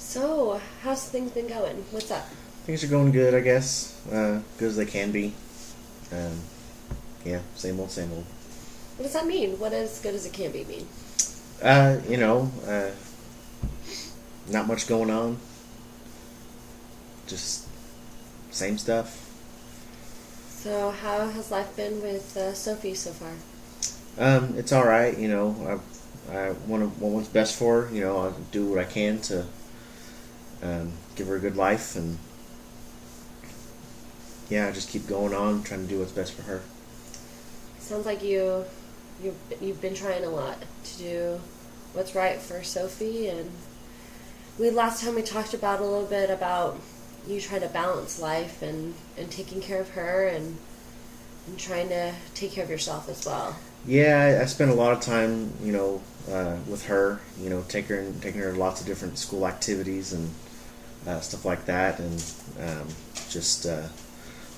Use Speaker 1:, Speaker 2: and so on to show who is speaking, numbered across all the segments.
Speaker 1: So, how's things been going? What's up?
Speaker 2: Things are going good, I guess. Good as they can be. Um, yeah, same old, same old.
Speaker 1: What does that mean? What as good as it can be mean?
Speaker 2: Uh, you know, uh, Not much going on. Just same stuff.
Speaker 1: So, how has life been with Sophie so far?
Speaker 2: It's all right. I want what's best for her. I'll do what I can to give her a good life, and yeah, I just keep going on, trying to do what's best for her.
Speaker 1: Sounds like you've been trying a lot to do what's right for Sophie, and we last time we talked about a little bit about you trying to balance life and taking care of her and trying to take care of yourself as well.
Speaker 2: Yeah, I spent a lot of time, with her. Taking her to lots of different school activities and stuff like that, and just a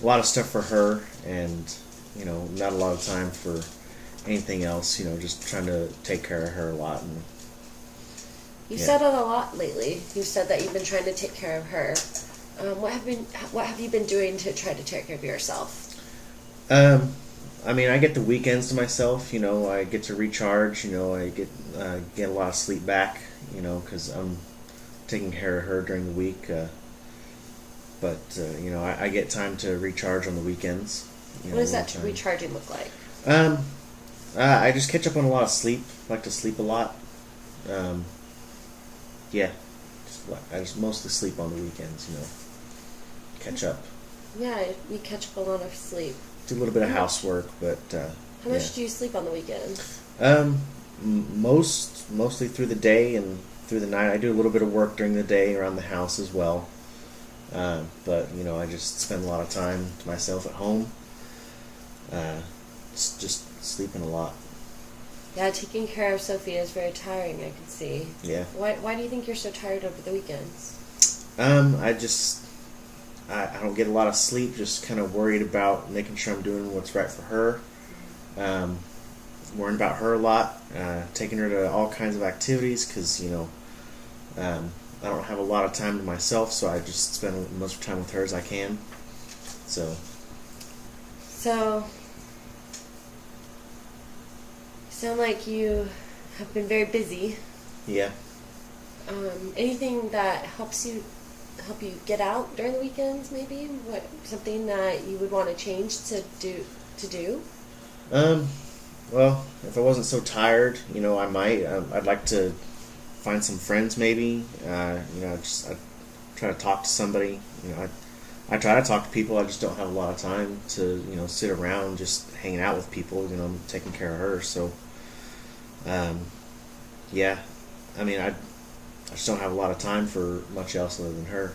Speaker 2: lot of stuff for her, and not a lot of time for anything else. Just trying to take care of her a lot. And
Speaker 1: You've
Speaker 2: yeah.
Speaker 1: said it a lot lately. You've said that you've been trying to take care of her. What have you been doing to try to take care of yourself?
Speaker 2: I get the weekends to myself. I get to recharge. I get a lot of sleep back. Because I'm taking care of her during the week. I get time to recharge on the weekends.
Speaker 1: What does that recharging look like?
Speaker 2: Um, I just catch up on a lot of sleep. Like to sleep a lot. Um, yeah, I just mostly sleep on the weekends. Catch up.
Speaker 1: Yeah, you catch up a lot of sleep.
Speaker 2: Do a little bit of housework, but
Speaker 1: How much do you sleep on the weekends?
Speaker 2: Mostly through the day and through the night. I do a little bit of work during the day around the house as well. But I just spend a lot of time to myself at home. Just sleeping a lot.
Speaker 1: Yeah, taking care of Sophie is very tiring, I can see.
Speaker 2: Yeah.
Speaker 1: Why do you think you're so tired over the weekends?
Speaker 2: I don't get a lot of sleep. Just kind of worried about making sure I'm doing what's right for her. Worrying about her a lot. Taking her to all kinds of activities because I don't have a lot of time to myself, so I just spend as much time with her as I can. So
Speaker 1: you sound like you have been very busy.
Speaker 2: yeah.
Speaker 1: Anything that help you get out during the weekends? Maybe something that you would want to change to do.
Speaker 2: Well, if I wasn't so tired, I might. I'd like to find some friends, maybe. I try to talk to somebody. I try to talk to people. I just don't have a lot of time to, sit around just hanging out with people. I'm taking care of her, so. Yeah. I just don't have a lot of time for much else other than her.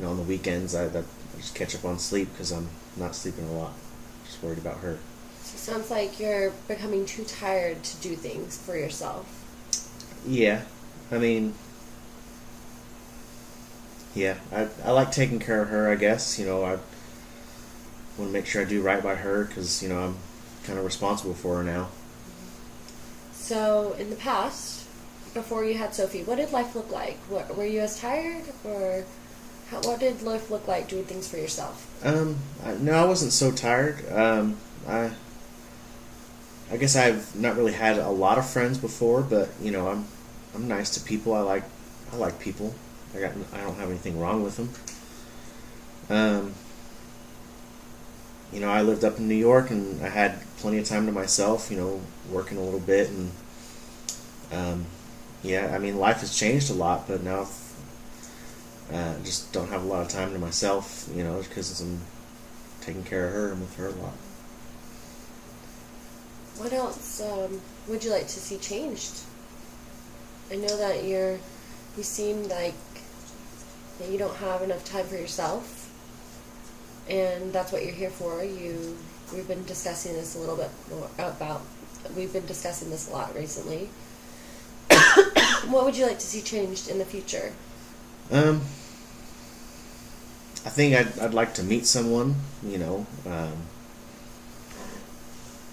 Speaker 2: On the weekends, I just catch up on sleep because I'm not sleeping a lot. Just worried about her.
Speaker 1: So it sounds like you're becoming too tired to do things for yourself.
Speaker 2: Yeah. Yeah. I like taking care of her, I guess. I want to make sure I do right by her because, I'm kind of responsible for her now.
Speaker 1: So, in the past, before you had Sophie, what did life look like? Were you as tired, or what did life look like doing things for yourself?
Speaker 2: No, I wasn't so tired. I guess I've not really had a lot of friends before, but I'm nice to people. I like people. I don't have anything wrong with them. I lived up in New York, and I had plenty of time to myself. Working a little bit, and life has changed a lot. But now, just don't have a lot of time to myself. Because I'm taking care of her and with her a lot.
Speaker 1: What else would you like to see changed? I know that you seem like that you don't have enough time for yourself, and that's what you're here for. We've been discussing this a little bit more about. We've been discussing this a lot recently. What would you like to see changed in the future?
Speaker 2: I think I'd like to meet someone,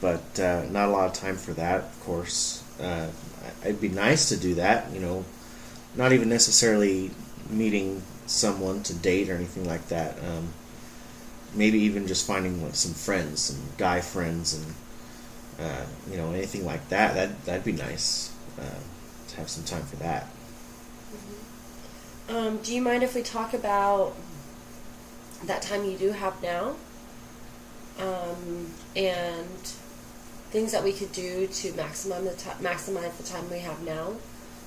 Speaker 2: but not a lot of time for that, of course. It'd be nice to do that, not even necessarily meeting someone to date or anything like that. Maybe even just finding like some friends, some guy friends, and anything like that. That'd be nice to have some time for that.
Speaker 1: Do you mind if we talk about that time you do have now, and things that we could do to maximize the time we have now?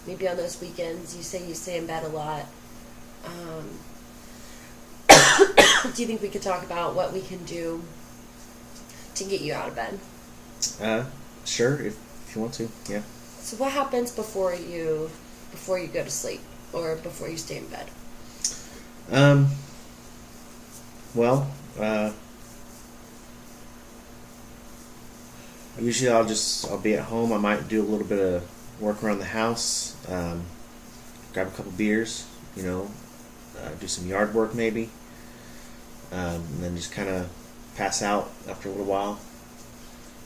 Speaker 1: Maybe on those weekends, you say you stay in bed a lot. Do you think we could talk about what we can do to get you out of bed?
Speaker 2: Sure, if you want to, yeah.
Speaker 1: So what happens before you go to sleep or before you stay in bed?
Speaker 2: Well, usually I'll be at home. I might do a little bit of work around the house, grab a couple beers, do some yard work maybe, and then just kind of pass out after a little while.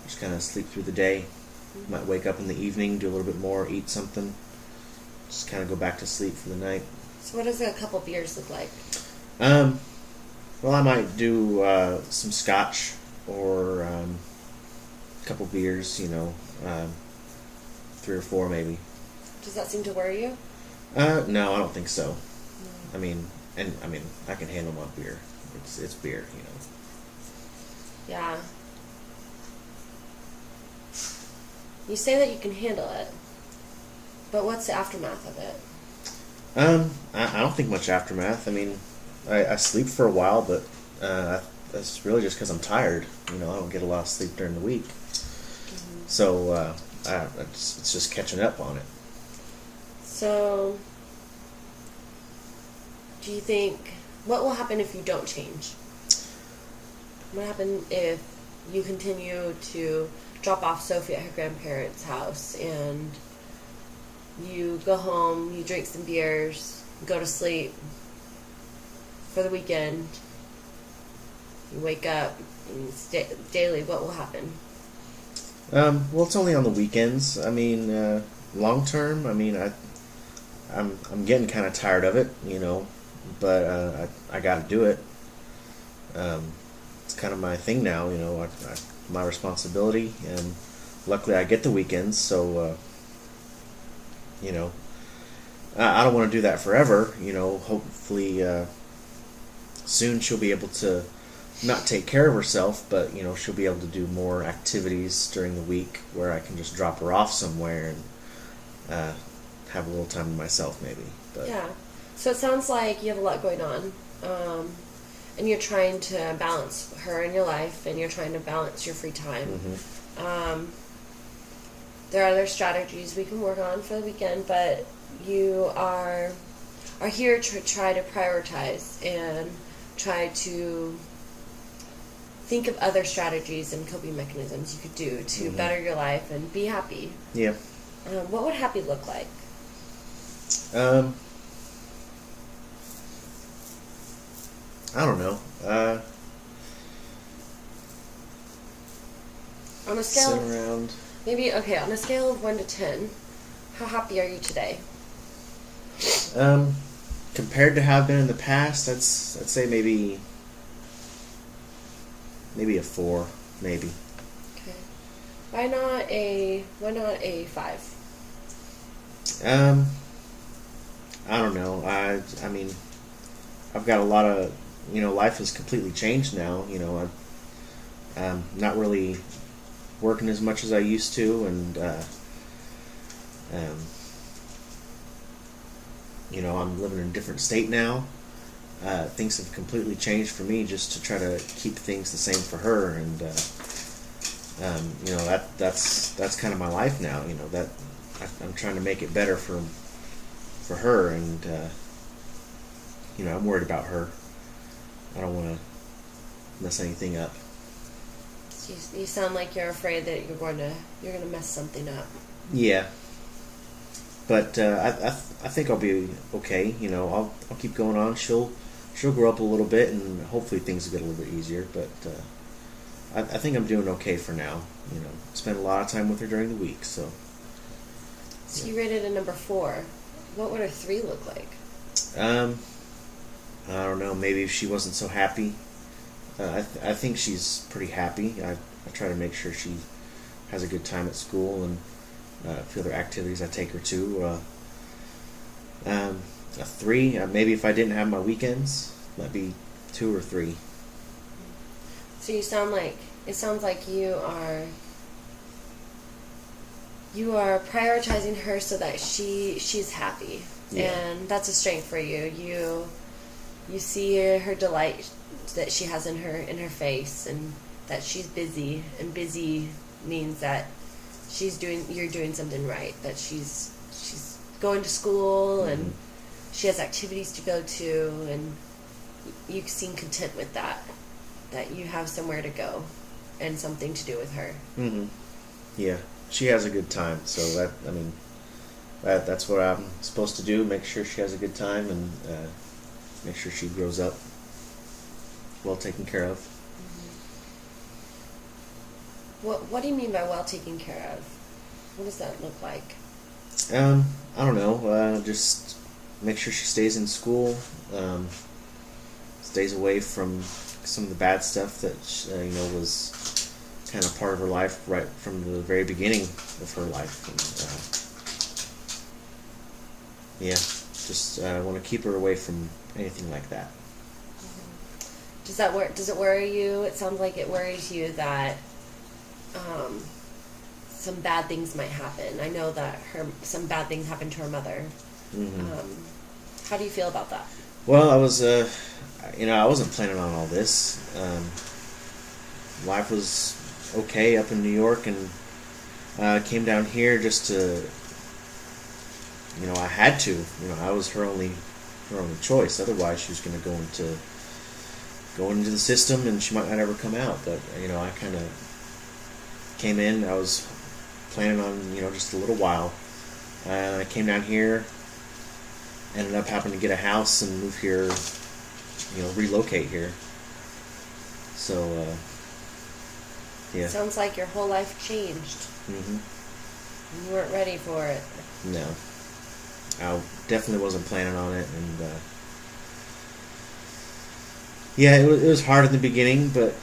Speaker 2: Just kind of sleep through the day. Might wake up in the evening, do a little bit more, eat something, just kind of go back to sleep for the night.
Speaker 1: So what does a couple beers look like?
Speaker 2: Well, I might do some scotch or a couple beers, 3 or 4 maybe.
Speaker 1: Does that seem to worry you?
Speaker 2: No, I don't think so.
Speaker 1: No.
Speaker 2: I can handle my beer. It's beer,
Speaker 1: Yeah. You say that you can handle it, but what's the aftermath of it?
Speaker 2: I don't think much aftermath. I sleep for a while, but that's really just because I'm tired. I don't get a lot of sleep during the week. Mm-hmm. So it's just catching up on it.
Speaker 1: So, do you think, what will happen if you don't change? What happens if you continue to drop off Sophie at her grandparents' house and you go home, you drink some beers, go to sleep for the weekend, you wake up, and daily, what will happen?
Speaker 2: Well, it's only on the weekends. Long term, I'm getting kind of tired of it, but I got to do it. It's kind of my thing now, my responsibility, and luckily I get the weekends, so I don't want to do that forever. Hopefully soon she'll be able to not take care of herself, but she'll be able to do more activities during the week where I can just drop her off somewhere and have a little time to myself maybe. But
Speaker 1: yeah, so it sounds like you have a lot going on, and you're trying to balance her in your life, and you're trying to balance your free time.
Speaker 2: Mm-hmm.
Speaker 1: There are other strategies we can work on for the weekend, but you are here to try to prioritize and try to think of other strategies and coping mechanisms you could do to
Speaker 2: mm-hmm.
Speaker 1: better your life and be happy.
Speaker 2: Yeah.
Speaker 1: What would happy look like?
Speaker 2: I don't know.
Speaker 1: On a scale,
Speaker 2: sit around.
Speaker 1: maybe okay. On a scale of 1 to 10, how happy are you today?
Speaker 2: Compared to how I've been in the past, I'd say maybe a 4, maybe.
Speaker 1: Okay. Why not a 5?
Speaker 2: I don't know. I've got a lot of, life has completely changed now. I'm not really working as much as I used to, and I'm living in a different state now. Things have completely changed for me just to try to keep things the same for her, and that's kind of my life now. That I'm trying to make it better for her, and I'm worried about her. I don't want to mess anything up.
Speaker 1: You sound like you're afraid that you're going to mess something up.
Speaker 2: Yeah, but I think I'll be okay. I'll keep going on. She'll grow up a little bit, and hopefully things will get a little bit easier. But I think I'm doing okay for now. Spend a lot of time with her during the week. So
Speaker 1: you rated a number 4. What would a 3 look like?
Speaker 2: Um, I don't know. Maybe if she wasn't so happy. I think she's pretty happy. I try to make sure she has a good time at school and a few other activities I take her to. A 3, maybe if I didn't have my weekends, might be 2 or 3.
Speaker 1: So it sounds like you are prioritizing her so that she's happy.
Speaker 2: Yeah.
Speaker 1: And that's a strength for you. You see her delight that she has in her face, and that she's busy, and busy means that you're doing something right, that she's going to school and she has activities to go to, and you seem content with that you have somewhere to go and something to do with her.
Speaker 2: Mm-hmm. Yeah, she has a good time, so that's what I'm supposed to do, make sure she has a good time and make sure she grows up well taken care of.
Speaker 1: What do you mean by well taken care of? What does that look like?
Speaker 2: I don't know. Just make sure she stays in school, stays away from some of the bad stuff that was kind of part of her life right from the very beginning of her life. And, yeah, just want to keep her away from anything like that.
Speaker 1: Does it worry you? It sounds like it worries you that some bad things might happen. I know that some bad things happened to her mother.
Speaker 2: Mm-hmm.
Speaker 1: How do you feel about that?
Speaker 2: Well, I wasn't planning on all this. Life was okay up in New York, and came down here just to, I had to. I was her only choice. Otherwise, she was going to go into the system, and she might not ever come out. But I kind of came in. I was planning on just a little while. I came down here, ended up having to get a house and move here, relocate here. So yeah.
Speaker 1: Sounds like your whole life changed.
Speaker 2: Mm-hmm.
Speaker 1: You weren't ready for it.
Speaker 2: No, I definitely wasn't planning on it, and yeah, it was hard in the beginning, but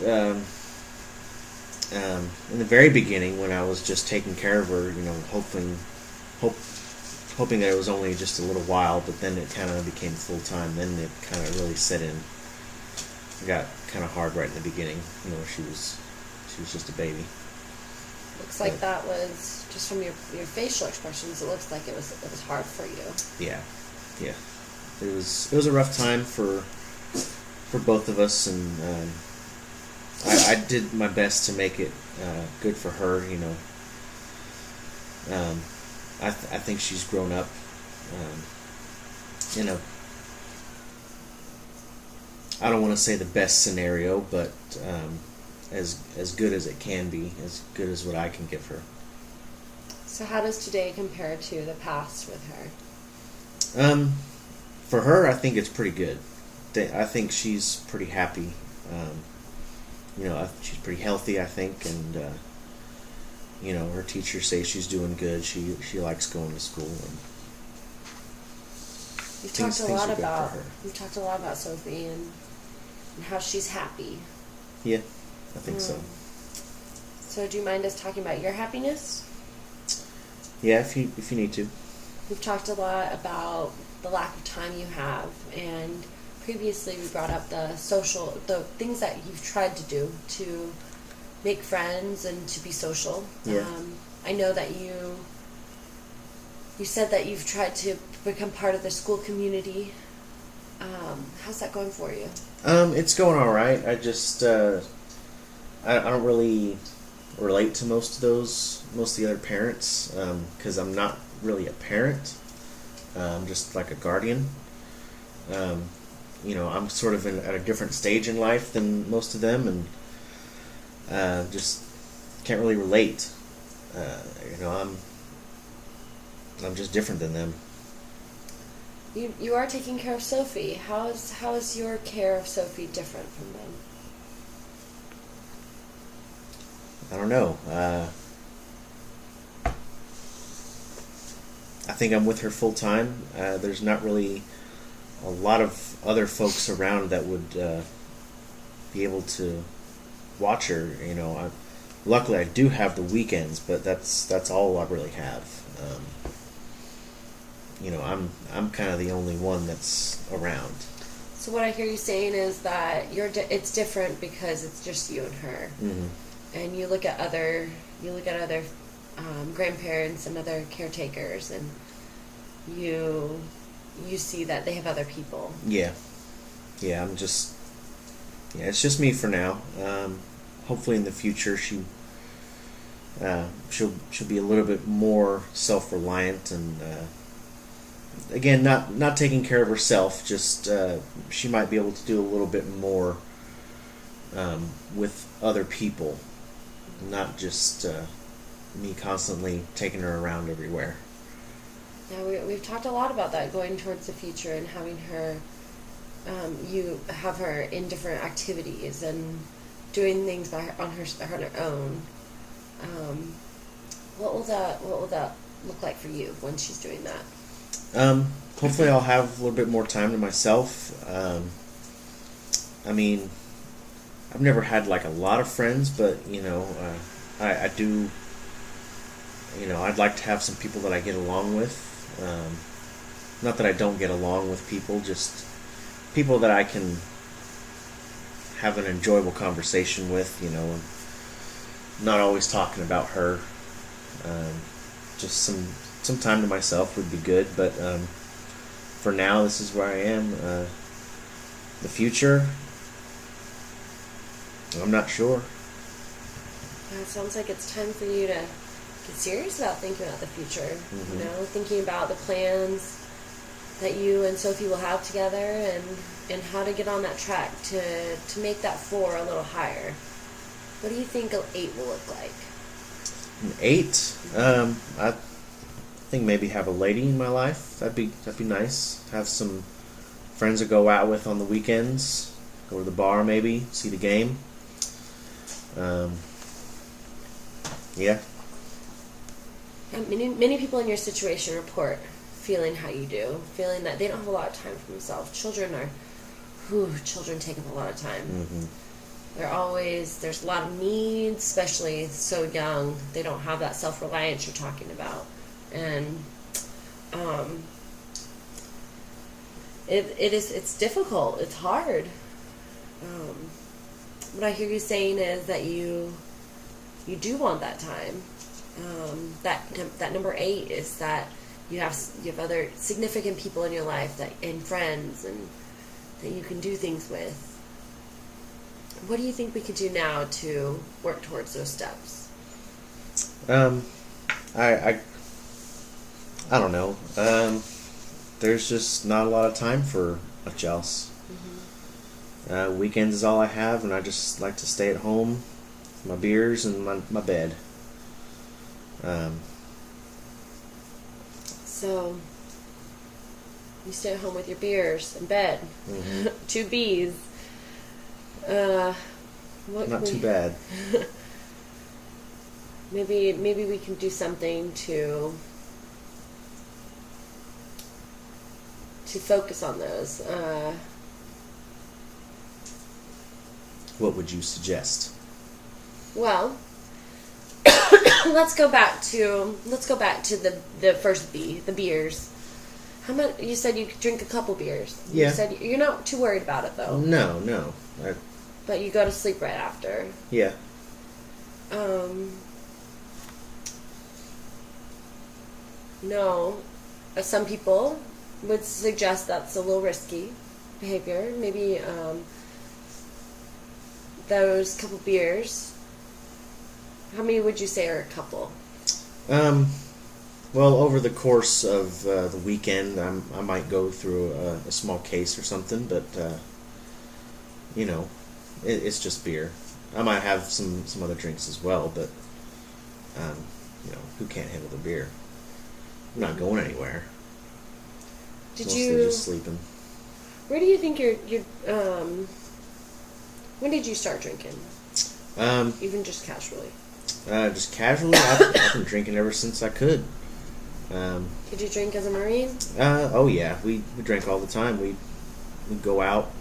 Speaker 2: in the very beginning, when I was just taking care of her, hoping that it was only just a little while, but then it kind of became full time. Then it kind of really set in. It got kind of hard right in the beginning. She was just a baby.
Speaker 1: Looks like that was just from your facial expressions. It looks like it was hard for you.
Speaker 2: Yeah. It was a rough time for both of us, and I did my best to make it good for her. I think she's grown up in a, I don't want to say the best scenario, but as good as it can be, as good as what I can give her.
Speaker 1: So how does today compare to the past with her?
Speaker 2: For her, I think it's pretty good. I think she's pretty happy. She's pretty healthy, I think, and her teachers say she's doing good. She likes going to school. And
Speaker 1: You've talked a lot about Sophie and how she's happy.
Speaker 2: Yeah, I think so.
Speaker 1: So do you mind us talking about your happiness?
Speaker 2: Yeah, if you need to.
Speaker 1: We've talked a lot about the lack of time you have, and previously we brought up the things that you've tried to do to make friends and to be social.
Speaker 2: Yeah.
Speaker 1: I know that you said that you've tried to become part of the school community. How's that going for you?
Speaker 2: It's going all right. I just I don't really relate to most of the other parents because I'm not really a parent. I'm just like a guardian. I'm sort of at a different stage in life than most of them, and just can't really relate. I'm just different than them.
Speaker 1: You are taking care of Sophie. How is your care of Sophie different from them?
Speaker 2: I don't know. I think I'm with her full time. There's not really a lot of other folks around that would be able to watch her. Luckily I do have the weekends, but that's all I really have. I'm kind of the only one that's around.
Speaker 1: So what I hear you saying is that it's different because it's just you and her,
Speaker 2: Mm-hmm.
Speaker 1: and you look at other grandparents and other caretakers, and you see that they have other people.
Speaker 2: Yeah, it's just me for now. Hopefully in the future she'll be a little bit more self-reliant and again not taking care of herself. Just she might be able to do a little bit more with other people, not just me constantly taking her around everywhere.
Speaker 1: Yeah, we've talked a lot about that, going towards the future and having her, you have her in different activities and doing things on her own. What will that look like for you when she's doing that?
Speaker 2: Hopefully I'll have a little bit more time to myself. I've never had like a lot of friends, but I do. I'd like to have some people that I get along with. Not that I don't get along with people, just people that I can have an enjoyable conversation with, and not always talking about her. Just some time to myself would be good, but for now, this is where I am. The future, I'm not sure.
Speaker 1: It sounds like it's time for you to get serious about thinking about the future.
Speaker 2: Mm-hmm.
Speaker 1: Thinking about the plans that you and Sophie will have together, and how to get on that track to make that 4 a little higher. What do you think an 8 will look like?
Speaker 2: An 8? I think maybe have a lady in my life. That'd be nice. Have some friends to go out with on the weekends. Go to the bar maybe, see the game. Yeah.
Speaker 1: Many people in your situation report feeling how you do, feeling that they don't have a lot of time for themselves. Children take up a lot of time.
Speaker 2: Mm-hmm.
Speaker 1: There's a lot of needs, especially so young. They don't have that self-reliance you're talking about. And it's difficult. It's hard. What I hear you saying is that you do want that time. That number 8 is that you have other significant people in your life and friends, and that you can do things with. What do you think we could do now to work towards those steps?
Speaker 2: I don't know. There's just not a lot of time for much else. Mm-hmm. Weekends is all I have, and I just like to stay at home, my beers and my bed.
Speaker 1: So you stay at home with your beers and bed.
Speaker 2: Mm-hmm.
Speaker 1: 2 B's.
Speaker 2: Not too bad.
Speaker 1: Maybe we can do something to focus on those.
Speaker 2: What would you suggest?
Speaker 1: Well, let's go back to the first B, the beers. How much? You said you could drink a couple beers.
Speaker 2: Yeah.
Speaker 1: You said you're not too worried about it though.
Speaker 2: No.
Speaker 1: But you go to sleep right after.
Speaker 2: Yeah.
Speaker 1: No. Some people would suggest that's a little risky behavior. Maybe those couple beers. How many would you say are a couple?
Speaker 2: Well, over the course of the weekend, I might go through a small case or something, but it's just beer. I might have some other drinks as well, but who can't handle the beer? I'm not going anywhere. Mostly just sleeping.
Speaker 1: Where do you think you're when did you start drinking? Even just casually.
Speaker 2: Just casually, I've been drinking ever since I could.
Speaker 1: Did you drink as a Marine?
Speaker 2: Oh yeah, we drank all the time. We'd go out,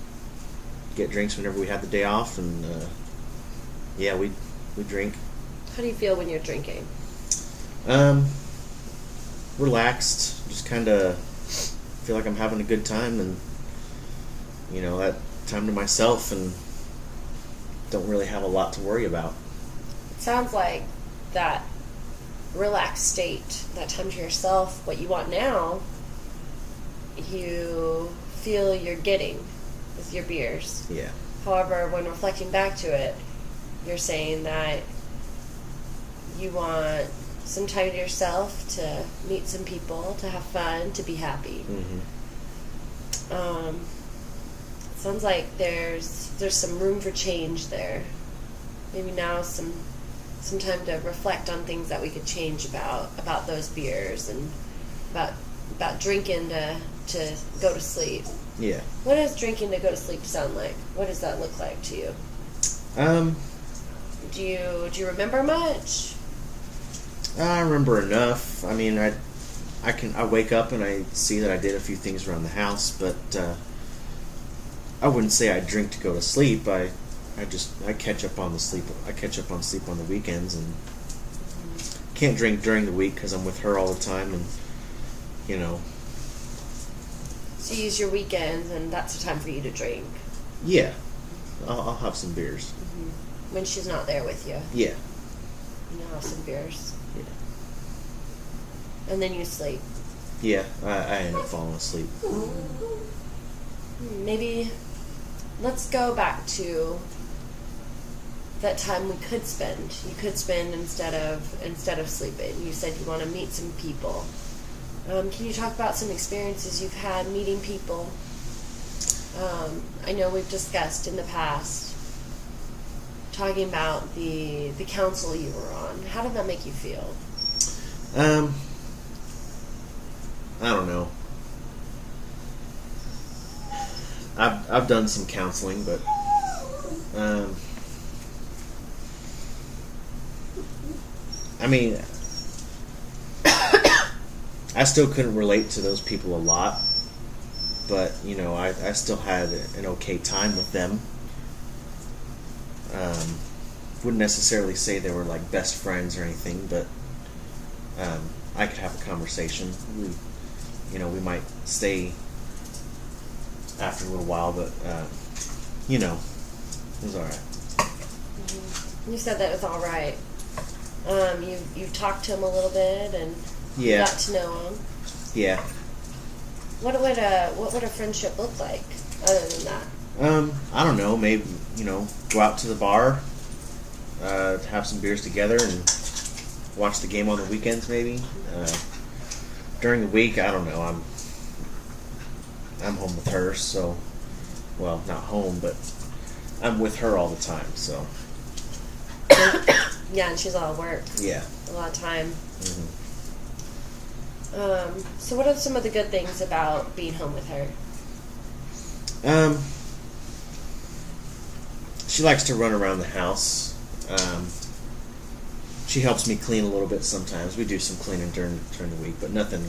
Speaker 2: get drinks whenever we had the day off, and yeah, we drink.
Speaker 1: How do you feel when you're drinking?
Speaker 2: Relaxed, just kind of feel like I'm having a good time, and that time to myself, and don't really have a lot to worry about.
Speaker 1: It sounds like that relaxed state, that time to yourself, what you want now, you feel you're getting with your beers.
Speaker 2: Yeah.
Speaker 1: However, when reflecting back to it, you're saying that you want some time to yourself, to meet some people, to have fun, to be happy.
Speaker 2: Mm-hmm.
Speaker 1: Sounds like there's some room for change there. Maybe now some time to reflect on things that we could change about those beers, and about drinking to go to sleep.
Speaker 2: Yeah.
Speaker 1: What does drinking to go to sleep sound like? What does that look like to you? Do you remember much?
Speaker 2: I remember enough. I mean, I wake up and I see that I did a few things around the house, but I wouldn't say I drink to go to sleep. I catch up on the sleep. I catch up on sleep on the weekends, and can't drink during the week because I'm with her all the time, and
Speaker 1: So you use your weekends, and that's the time for you to drink.
Speaker 2: Yeah, I'll have some beers.
Speaker 1: Mm-hmm. When she's not there with you.
Speaker 2: Yeah.
Speaker 1: You'll have some beers.
Speaker 2: Yeah.
Speaker 1: And then you sleep.
Speaker 2: Yeah, I end up falling asleep.
Speaker 1: Maybe let's go back to that time we could spend. You could spend instead of sleeping. You said you want to meet some people. Can you talk about some experiences you've had meeting people? I know we've discussed in the past talking about the council you were on. How did that make you feel?
Speaker 2: I don't know. I've done some counseling, but I mean, I still couldn't relate to those people a lot, but I still had an okay time with them. Wouldn't necessarily say they were like best friends or anything, but I could have a conversation. We might stay after a little while, but it was all right.
Speaker 1: Mm-hmm. You said that was all right. You've talked to him a little bit, and
Speaker 2: yeah,
Speaker 1: got to know him.
Speaker 2: Yeah.
Speaker 1: What would a friendship look like other than that?
Speaker 2: I don't know. Maybe go out to the bar, have some beers together, and watch the game on the weekends. Maybe during the week, I don't know. I'm home with her, so not home, but I'm with her all the time. So
Speaker 1: yeah, and she's all at work.
Speaker 2: Yeah,
Speaker 1: a lot of time.
Speaker 2: Mm-hmm.
Speaker 1: So what are some of the good things about being home with her?
Speaker 2: She likes to run around the house. She helps me clean a little bit sometimes. We do some cleaning during the week, but nothing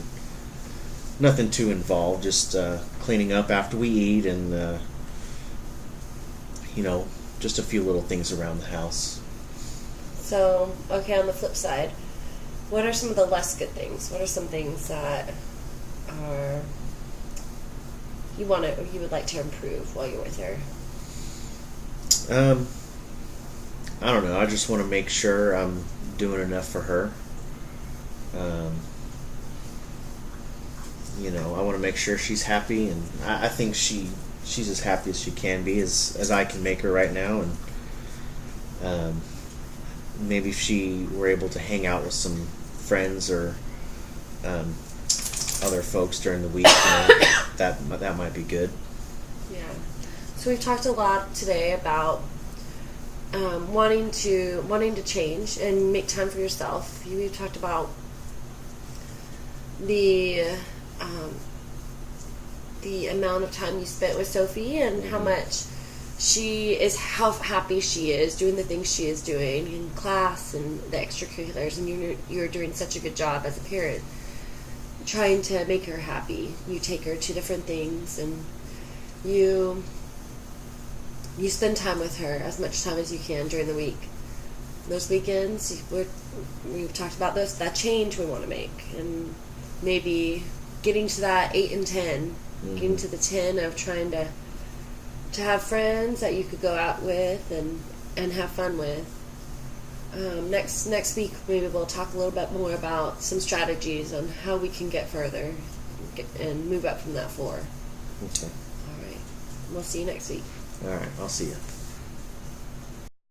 Speaker 2: too involved. Just cleaning up after we eat, and just a few little things around the house.
Speaker 1: So, okay, on the flip side, what are some of the less good things? What are some things that are you would like to improve while you're with her?
Speaker 2: I don't know. I just want to make sure I'm doing enough for her. I want to make sure she's happy, and I think she's as happy as she can be, as I can make her right now. And maybe if she were able to hang out with some friends or other folks during the week, that might be good.
Speaker 1: Yeah. So we've talked a lot today about wanting to change and make time for yourself. We've talked about the amount of time you spent with Sophie, and how much how happy she is doing the things she is doing in class and the extracurriculars, and you're doing such a good job as a parent. trying to make her happy. You take her to different things, and you spend time with her, as much time as you can during the week. Those weekends, we've talked about that change we want to make, and maybe getting to that 8 and 10, getting to the 10 of trying to have friends that you could go out with and have fun with. Next week, maybe we'll talk a little bit more about some strategies on how we can get further and move up from that 4.
Speaker 2: Okay.
Speaker 1: All right. We'll see you next week.
Speaker 2: All right. I'll see you.